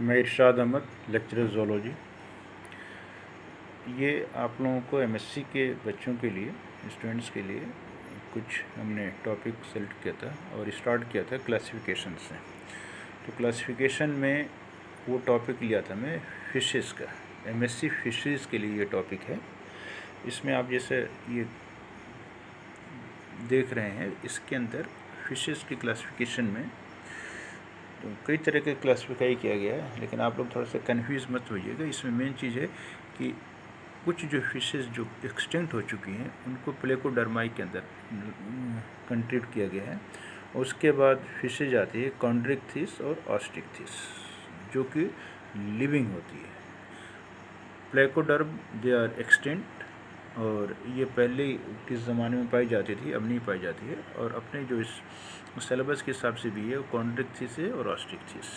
मैं इरशाद Ahmad, lecturer zoology. ये आप लोगों को एमएससी के बच्चों के लिए, स्टूडेंट्स के लिए कुछ हमने टॉपिक सेलेक्ट किया था और स्टार्ट किया था क्लासिफिकेशन से। तो क्लासिफिकेशन में वो टॉपिक लिया था मैं फिशेस का। एमएससी फिशेस के लिए ये टॉपिक है। इसमें आप जैसे ये देख रहे हैं, इसके अंदर फिशेस की क्लासिफिकेशन में तो कई तरह के क्लासिफाई किया गया है, लेकिन आप लोग थोड़ा सा कन्फ्यूज़ मत होइएगा। इसमें मेन चीज़ है कि कुछ जो फिशेस जो एक्सटिंक्ट हो चुकी हैं उनको प्लेकोडर्माई के अंदर कंट्रीब्यूट किया गया है। उसके बाद फिशेज आती है कॉन्ड्रिक्थिस और ऑस्टिक्थिस, जो कि लिविंग होती है। प्लेकोडर्म दे आर एक्सटिंक्ट, और ये पहले किस ज़माने में पाई जाती थी, अब नहीं पाई जाती है। और अपने जो इस सिलेबस के हिसाब से भी है, कॉन्ड्रिक्थिस है और ऑस्टिक्थिस।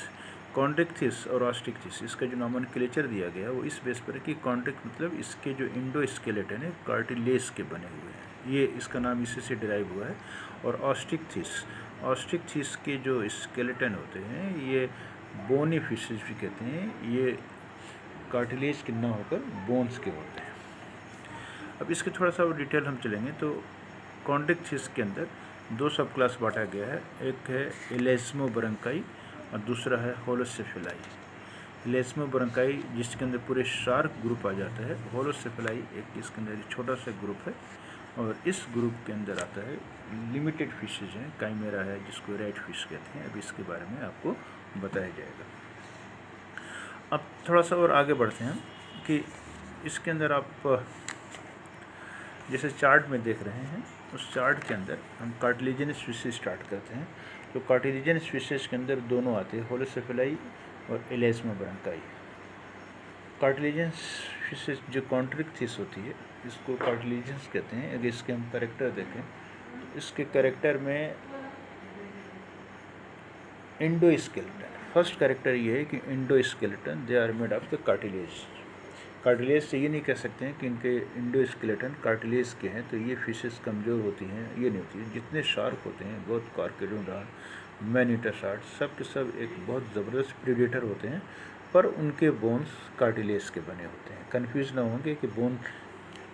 कॉन्ड्रिक्थिस और ऑस्टिक्थिस, इसका जो नॉमेनक्लेचर दिया गया है वो इस बेस पर है कि कॉन्ड्रिक्ट मतलब इसके जो इंडो स्केलेटन है कार्टिलेज के बने हुए हैं, ये इसका नाम इसी से डिराइव हुआ है। और ऑस्टिक्थिस के जो स्केलेटन होते हैं ये बोनी फिशेज भी कहते हैं, ये कार्टिलेज के ना होकर बोन्स के होते हैं। अब इसके थोड़ा सा डिटेल हम चलेंगे तो कॉन्ड्रिक्थिस के अंदर दो सब क्लास बांटा गया है। एक है एलेस्मोब्रंकाई और दूसरा है होलोसेफेलाई। एलेस्मोब्रंकाई जिसके अंदर पूरे शार्क ग्रुप आ जाता है, होलोसेफेलाई एक इसके अंदर एक छोटा सा ग्रुप है। और इस ग्रुप के अंदर आता है लिमिटेड फिशेज हैं, काइमेरा है जिसको रेड फिश कहते हैं। अब इसके बारे में आपको बताया जाएगा। अब थोड़ा सा और आगे बढ़ते हैं कि इसके अंदर आप जैसे चार्ट में देख रहे हैं, उस चार्ट के अंदर हम कार्टिलेजिनस फिशेज स्टार्ट करते हैं। तो कार्टिलेजिनस फिशेज के अंदर दोनों आते हैं, होलोसेफेलाई और एलेस्मोब्रंकाई। कार्टिलेजिनस फिशेज जो कॉन्ड्रिक्थिस होती है, इसको कार्टिलेजिनस कहते हैं। अगर इसके हम कैरेक्टर देखें तो इसके कैरेक्टर में इंडोस्केलेटन, फर्स्ट कैरेक्टर ये है कि endoskeleton they are made of the cartilage. Cartilage से ये नहीं कह सकते हैं कि इनके इंडोस्केलेटन कार्टिलेज के हैं, तो ये फिशेस कमज़ोर होती हैं, ये नहीं होती है। जितने शार्क होते हैं, बहुत कार्केडोडान, मैनीटा शार्क, सब के सब एक बहुत ज़बरदस्त प्रीडेटर होते हैं, पर उनके बोन्स कार्टिलेज के बने होते हैं। कन्फ्यूज़ ना होंगे कि बोन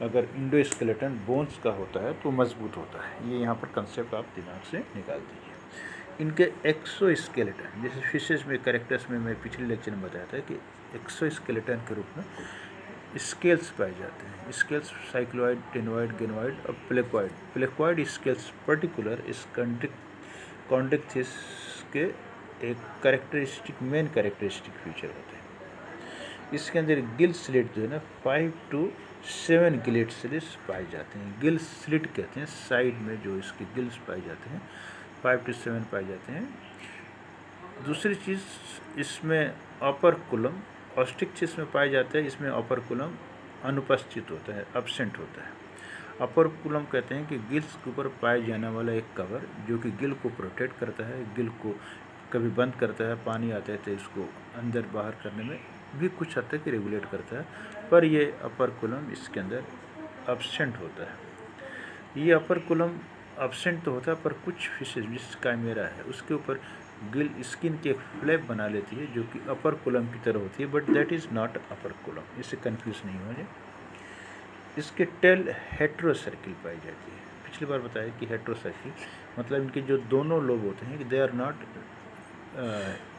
अगर इंडोस्केलेटन बोन्स का होता है तो मजबूत होता है, ये यहाँ पर कंसेप्ट आप दिमाग से निकाल दीजिए। इनके एक्सोस्केलेटन, जैसे फिशेस में कैरेक्टर्स में मैं पिछले लेक्चर में बताया था कि एक्सोस्केलेटन के रूप में स्केल्स पाए जाते हैं। स्केल्स साइक्लोइड, टेनोइड, गेनोइड और प्लेकोइड। प्लेकोइड स्केल्स पर्टिकुलर इस कॉन्ड्रिक्थिस के एक कैरेक्टरिस्टिक, मेन कैरेक्टरिस्टिक फीचर होते हैं। इसके अंदर गिल स्लिट जो है ना, 5 to 7 गिलेट स्लिट्स पाए जाते हैं। गिल स्लिट कहते हैं साइड में जो इसके गिल्स पाए जाते हैं, 5 to 7 पाए जाते हैं। दूसरी चीज़ इसमें अपर कुलम ऑस्टिक्थिस में पाया जाता है, इसमें अपर कुलम अनुपस्थित होता है, एब्सेंट होता है। अपर कुलम कहते हैं कि गिल्स के ऊपर पाए जाने वाला एक कवर जो कि गिल को प्रोटेक्ट करता है, गिल को कभी बंद करता है, पानी आता है तो इसको अंदर बाहर करने में भी कुछ हद तक रेगुलेट करता है, पर ये अपर कुलम इसके अंदर एब्सेंट होता है। ये अपर कुलम एब्सेंट तो होता है, पर कुछ फिशेज जिस काइमेरा है उसके ऊपर गिल स्किन की एक फ्लैप बना लेती है जो कि अपर कुलम की तरह होती है, but that is not upper coulomb. इससे कंफ्यूज नहीं हो जाए। इसके टेल हेट्रोसर्किल पाई जाती है। पिछली बार बताया कि हेट्रोसर्किल मतलब इनके जो दोनों लोब होते हैं कि दे आर नॉट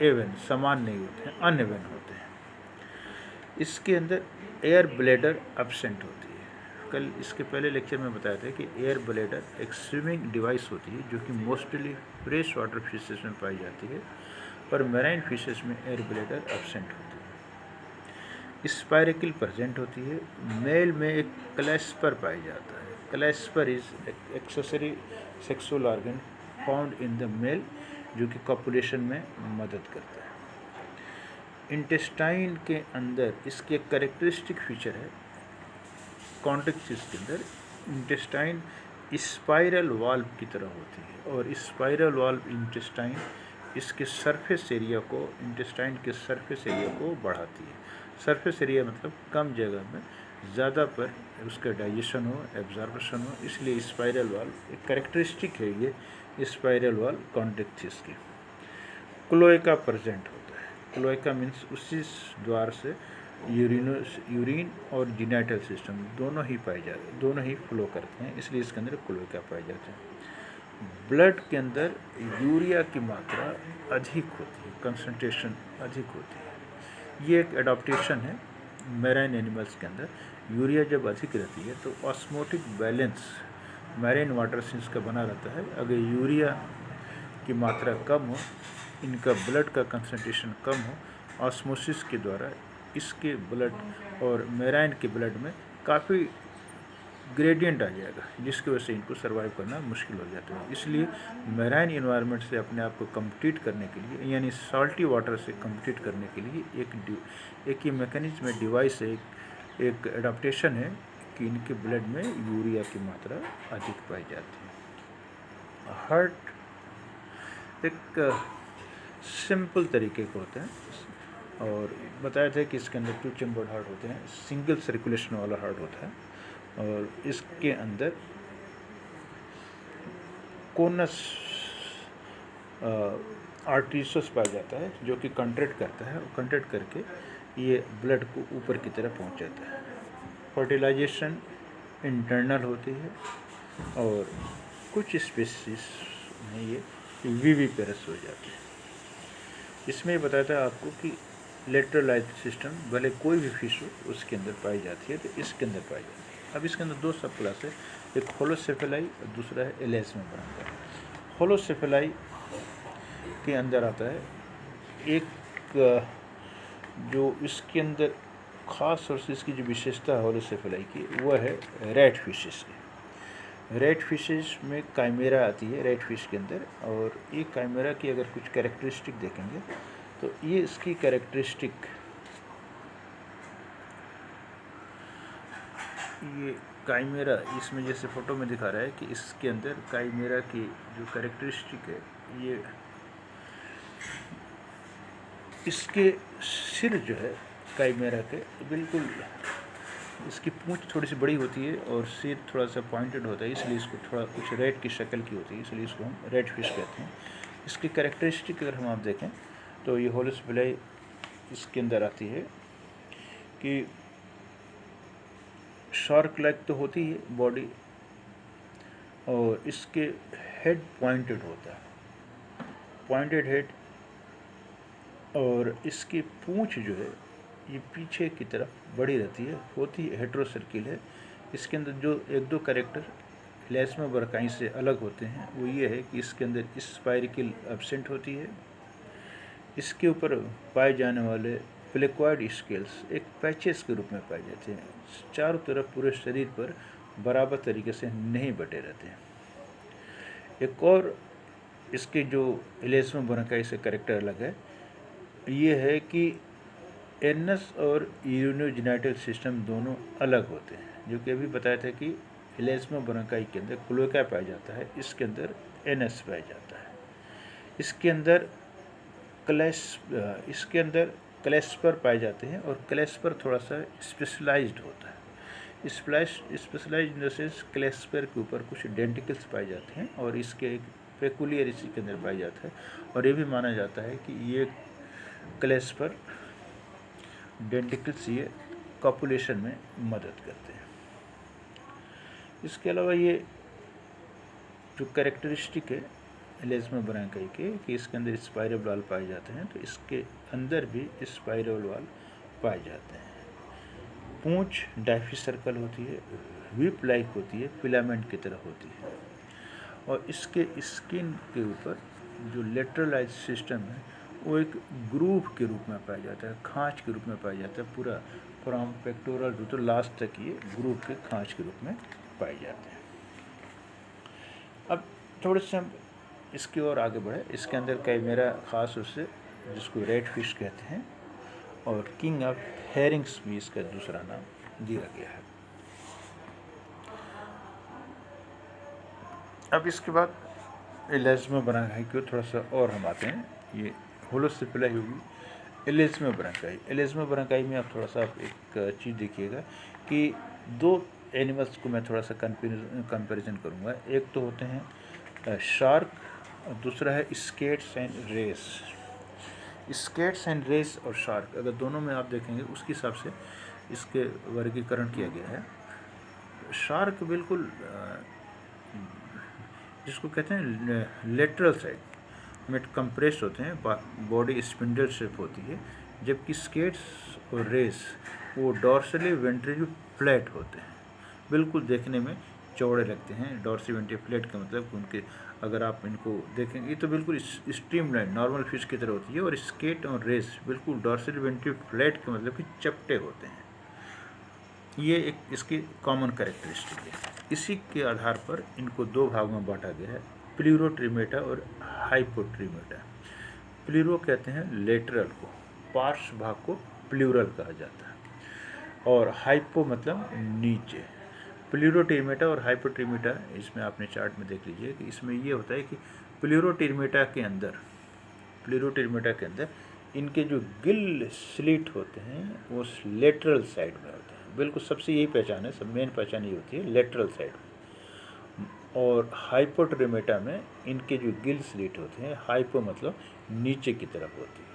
एवन, समान नहीं होते हैं, अनएवन होते हैं। इसके अंदर एयर ब्लैडर एब्सेंट होती है। कल इसके पहले लेक्चर में बताया था कि एयर ब्लैडर एक स्विमिंग डिवाइस होती है जो कि मोस्टली फ्रेश वाटर फिशेस में पाई जाती है, पर मैराइन फिशेस में एयर ब्लैडर एब्सेंट होती है। स्पायरेकिल प्रेजेंट होती है। मेल में एक क्लैस्पर पाया जाता है। Clasper is accessory sexual organ found in the male जो कि कॉपुलेशन में मदद करता है। इंटेस्टाइन के अंदर इसके एक कैरेक्टरिस्टिक फीचर है, कॉन्ड्रिक्थिस के अंदर इंटेस्टाइन स्पाइरल वाल्व की तरह होती है, और स्पाइरल वाल्व इंटेस्टाइन इसके सरफेस एरिया को, इंटेस्टाइन के सरफेस एरिया को बढ़ाती है। सरफेस एरिया मतलब कम जगह में ज़्यादा पर उसका डाइजेशन हो, एब्जॉर्प्शन हो, इसलिए स्पाइरल वाल्व एक कैरेक्टरिस्टिक है ये स्पाइरल वाल्व कॉन्ड्रिक्थिस की। क्लोएका प्रेजेंट होता है। क्लोएका मीन्स उसी द्वार से यूरिन और जीनाइटल सिस्टम दोनों ही फ्लो करते हैं, इसलिए इसके अंदर क्लोएका पाए जाते हैं। ब्लड के अंदर यूरिया की मात्रा अधिक होती है, कंसंट्रेशन अधिक होती है। ये एक एडाप्टेशन है मैराइन एनिमल्स के अंदर। यूरिया जब अधिक रहती है तो osmotic balance marine water since का बना रहता है। अगर यूरिया की मात्रा कम हो, इनका ब्लड का कंसंट्रेशन कम हो, ऑस्मोसिस के द्वारा इसके ब्लड और मैराइन के ब्लड में काफ़ी ग्रेडियंट आ जाएगा, जिसकी वजह से इनको सर्वाइव करना मुश्किल हो जाता है। इसलिए मैराइन इन्वायरमेंट से अपने आप को कम्पीट करने के लिए, यानी सॉल्टी वाटर से कम्पीट करने के लिए एक ही मैकेनिज्म में डिवाइस है, एक एडाप्टेशन है कि इनके ब्लड में यूरिया की मात्रा अधिक पाई जाती है। हार्ट एक सिंपल तरीके का होता है और बताया था कि इसके अंदर 2 चैम्बर्ड हार्ट होते हैं, सिंगल सर्कुलेशन वाला हार्ट होता है और इसके अंदर कोनस आर्टरीसस पाया जाता है जो कि कंट्रैक्ट करता है और कंट्रैक्ट करके ये ब्लड को ऊपर की तरफ पहुंचाता है। फर्टिलाइजेशन इंटरनल होती है और कुछ स्पीशीज में ये विविपेरस हो जाते हैं। इसमें बताया था आपको कि लेटरलाइज सिस्टम भले कोई भी फिश हो उसके अंदर पाई जाती है, तो इसके अंदर पाई जाती है। अब इसके अंदर 2 सब क्लास है, एक होलोसेफेलाई और दूसरा है एलेस्मा ब्रांका। होलोसेफेलाई के अंदर आता है एक जो इसके अंदर खास तौर से इसकी जो विशेषता है होलोसेफेलाई की, वह है रेड फिशेस की। रेड फिशेस में काइमेरा आती है रेड फिश के अंदर, और ये काइमेरा की अगर कुछ कैरेक्टरिस्टिक देखेंगे तो ये इसकी कैरेक्टरिस्टिक, ये काइमेरा इसमें जैसे फ़ोटो में दिखा रहा है कि इसके अंदर काइमेरा की जो कैरेक्टरिस्टिक है, ये इसके सिर जो है काइमेरा के बिल्कुल, इसकी पूंछ थोड़ी सी बड़ी होती है और सिर थोड़ा सा पॉइंटेड होता है, इसलिए इसको थोड़ा कुछ रेड की शक्ल की होती है, इसलिए इसको हम रेड फिश कहते हैं। इसकी कैरेक्टरिस्टिक अगर हम आप देखें तो ये होलोसेफेलाई इसके अंदर आती है कि शार्क लाइक तो होती है बॉडी, और इसके हेड पॉइंटेड होता है, पॉइंटेड हेड, और इसकी पूंछ जो है ये पीछे की तरफ बड़ी रहती है, होती है हेट्रोसर्किल है। इसके अंदर जो 1-2 कैरेक्टर एलेस्मा ब्रांकाई से अलग होते हैं वो ये है कि इसके अंदर स्पाइरिकल एब्सेंट होती है। इसके ऊपर पाए जाने वाले प्लेक्वाइड स्केल्स एक पैचेस के रूप में पाए जाते हैं, चारों तरफ पूरे शरीर पर बराबर तरीके से नहीं बटे रहते हैं। एक और इसके जो एलेस्मा ब्रांकाई से कैरेक्टर अलग है, ये है कि एनस और यूरिनोजेनिटल सिस्टम दोनों अलग होते हैं, जो कि अभी बताया था कि एलेस्मा ब्रांकाई के अंदर क्लोएका पाया जाता है, इसके अंदर एनस पाया जाता है। इसके अंदर क्लेस्पर पाए जाते हैं और क्लेस्पर थोड़ा सा स्पेशलाइज्ड होता है। स्पेशलाइज्ड इन द सेंस क्लेस्पर के ऊपर कुछ डेंटिकल्स पाए जाते हैं और इसके एक पेकुलियर इसी के अंदर पाया जाता है, और ये भी माना जाता है कि ये क्लेस्पर डेंटिकल्स ये कॉपुलेशन में मदद करते हैं। इसके अलावा ये जो कैरेक्टरिस्टिक है एलेस्मा ब्रांकाई के कि इसके अंदर स्पाइरल वाल पाए जाते हैं, तो इसके अंदर भी स्पाइरल वाल पाए जाते हैं। पूंछ डायफी सर्कल होती है, व्हिप लाइक होती है, फिलामेंट की तरह होती है, और इसके स्किन के ऊपर जो लेटरलाइज सिस्टम है वो एक ग्रूव के रूप में पाया जाता है, खांच के रूप में पाया जाता है। पूरा फ्रॉम पेक्टोरल टू लास्ट तक ये ग्रूव के खांच के रूप में पाए जाते हैं। अब थोड़े से हम इसकी ओर आगे बढ़े। इसके अंदर काइमेरा खास उससे जिसको रेड फिश कहते हैं, और किंग ऑफ हेरिंग्स भी इसका दूसरा नाम दिया गया है। अब इसके बाद एलेस्मा ब्रांकाई को थोड़ा सा और हम आते हैं। ये होलोसेफेलाई होगी, एलेस्मा ब्रांकाई। एलेस्मा ब्रांकाई में आप थोड़ा सा एक चीज़ देखिएगा कि 2 एनिमल्स को मैं थोड़ा सा कंपैरिजन करूँगा। एक तो होते हैं शार्क और दूसरा है skates and rays. Skates and rays और शार्क, अगर दोनों में आप देखेंगे उसके हिसाब से इसके वर्गीकरण किया गया है। शार्क बिल्कुल जिसको कहते हैं लेटरल साइड में कंप्रेस होते हैं, बॉडी स्पिंडल शेप होती है, जबकि स्केट्स और रेस वो डॉर्सली वेंट्रली फ्लैट होते हैं, बिल्कुल देखने में चौड़े लगते हैं। डॉर्सी वेंट्रली फ्लैट का मतलब उनके, अगर आप इनको देखेंगे ये तो बिल्कुल स्ट्रीमलाइन नॉर्मल फिश की तरह होती है, और स्केट और रेस बिल्कुल डॉर्सली वेंट्रली फ्लैट का मतलब कि चपटे होते हैं। ये एक इसकी कॉमन कैरेक्टरिस्टिक है। इसी के आधार पर इनको दो भागों में बांटा गया है, प्लूरोट्रिमेटा और हाइपोट्रिमेटा। प्लूरो कहते हैं लेटरल को, पार्श्व भाग को प्लूरल कहा जाता है, और हाइपो मतलब नीचे। प्लूरोट्रिमेटा और हाइपोट्रिमेटा, इसमें आपने चार्ट में देख लीजिए कि इसमें ये होता है कि प्लूरोट्रिमेटा के अंदर इनके जो गिल स्लिट होते हैं वो लेटरल साइड में होते हैं, बिल्कुल सबसे यही पहचान है, सब मेन पहचान ये होती है लेटरल साइड में। और हाइपोट्रिमेटा में इनके जो गिल स्लिट होते हैं, हाइपो मतलब नीचे की तरफ होती है।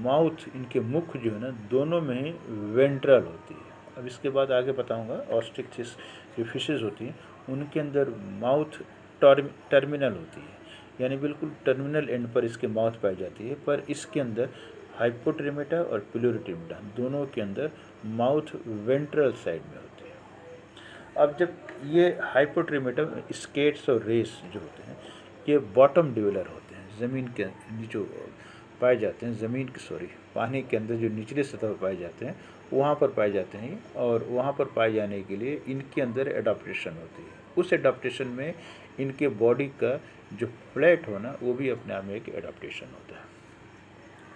माउथ, इनके मुख जो है ना दोनों में ही वेंट्रल होती है। अब इसके बाद आगे बताऊंगा। ऑस्ट्रिक्सिस जो फिशेज होती हैं उनके अंदर माउथ टर्मिनल होती है, यानी बिल्कुल टर्मिनल एंड पर इसके माउथ पाई जाती है, पर इसके अंदर हाइपोट्रिमेटा और प्लूरोट्रिमेटा दोनों के अंदर माउथ वेंट्रल साइड में होती है। अब जब ये हाइपोट्रिमेटा, स्केट्स और रेस जो होते हैं ये बॉटम डिवेलर होते हैं, ज़मीन के नीचे पाए जाते हैं, पानी के अंदर जो निचले सतह पर पाए जाते हैं वहाँ पर पाए जाते हैं, और वहाँ पर पाए जाने के लिए इनके अंदर एडाप्टेशन होती है। उस एडाप्टेशन में इनके बॉडी का जो फ्लैट होना वो भी अपने आप में एक एडाप्टेशन होता है।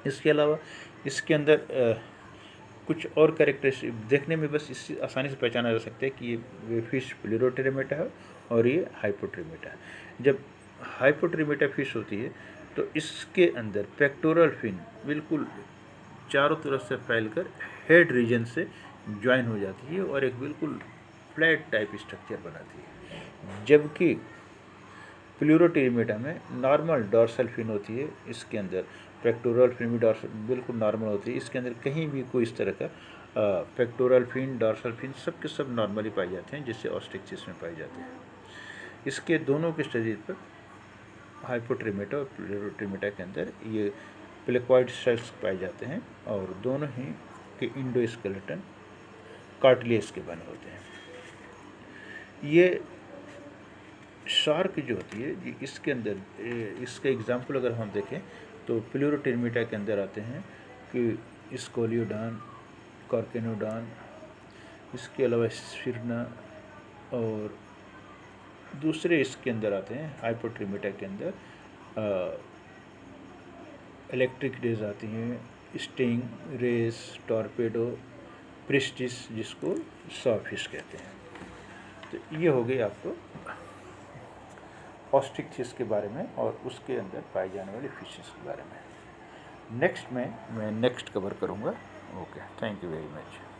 इसके अलावा इसके अंदर कुछ और कैरेक्टरिस्टिक देखने में बस इससे आसानी से पहचाना जा सकता है कि ये फिश प्लूरोट्रिमेटा है और ये हाइपोट्रिमेटा है। जब हाइपोट्रिमेटा फिश होती है तो इसके अंदर पेक्टोरल फिन बिल्कुल चारों तरफ से फैलकर हेड रीजन से ज्वाइन हो जाती है और एक बिल्कुल फ्लैट टाइप स्ट्रक्चर बनाती है, जबकि प्लूरोट्रिमेटा में नॉर्मल डॉर्सल फिन होती है। इसके अंदर पेक्टोरल फिन भी डॉर्सल बिल्कुल नॉर्मल होती है, इसके अंदर कहीं भी कोई इस तरह का पेक्टोरल फिन, डॉर्सल फिन सब के सब नॉर्मली पाए जाते हैं, जिससे ऑस्ट्रिक्सिस में पाए जाते हैं। इसके दोनों के शरीर पर हाइपोट्रिमेटा और प्लूरोट्रिमेटा के अंदर ये प्लेक्वाइड सेल्स पाए जाते हैं, और दोनों ही के इंडोस्केलेटन कार्टिलेज के बने होते हैं। ये शार्क जो होती है ये इसके अंदर, इसका एग्जाम्पल अगर हम देखें तो प्लूरोट्रिमेटा के अंदर आते हैं कि स्कोलियोडान, कॉर्केनोडान, इसके अलावा स्फिरना, और दूसरे इसके अंदर आते हैं हाइपोट्रिमेटा के अंदर इलेक्ट्रिक रेज आती हैं, स्टिंग, रेस, टॉर्पेडो, प्रिस्टिस जिसको सॉफिश कहते हैं। तो ये हो गई आपको ऑस्ट्रिक्सिस के बारे में और उसके अंदर पाए जाने वाले फिशेस के बारे में। नेक्स्ट में मैं नेक्स्ट कवर करूँगा। Okay, thank you very much.